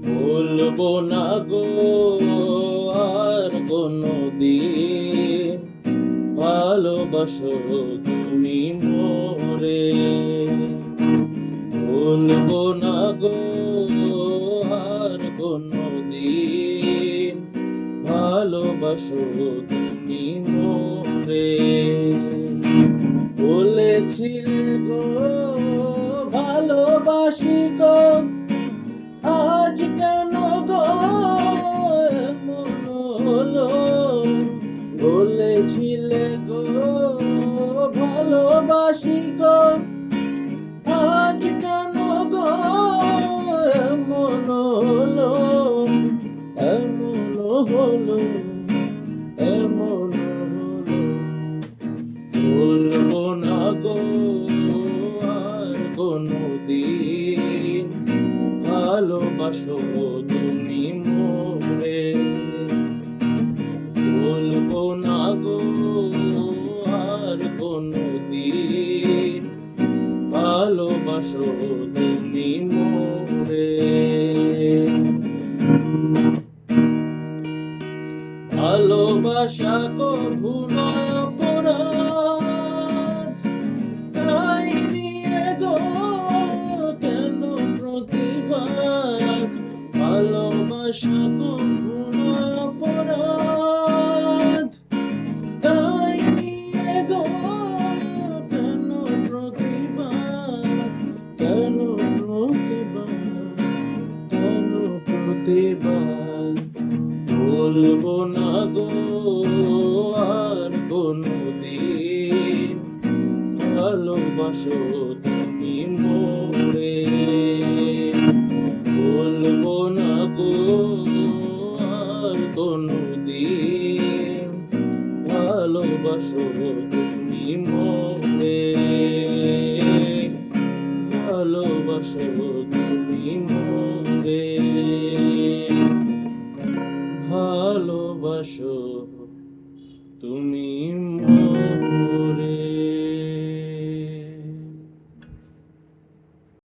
বলবো না গো আর কোনদিন ভালোবাসো তুমি মোরে। বলবো না গো আর কোনদিন ভালোবাসো তুমি মোরে। বলেছিলে গো ভালোবাসি গো, আজ কেন গো এমন হলো? বলেছিলে গো ভালোবাসি গো, আজ কেন গো এমন হলো? এমন হলো, এমন হলো। বলবো না গো আর কোনদিন ভালোবাসো তুমি মোরে। বলবো না গো আর কোনদিন ভালোবাসো তুমি মোরে। ভালোবাসা কভু নয় অপরাধ, তাই নিয়ে গো কেন প্রতিবাদ? ভালোবাসা কভু নয় অপরাধ, তাই নিয়ে গো কেন প্রতিবাদ? কেন প্রতিবাদ? কেন প্রতিবাদ? বলবো না গো আর কোনদিন ভালোবাসো তুমি মোরে। বলবো না গো আর কোনদিন ভালোবাসো তুমি মোরে। ভালোবাসো তুমি মোরে। ভালোবাসো তুমি মোরে।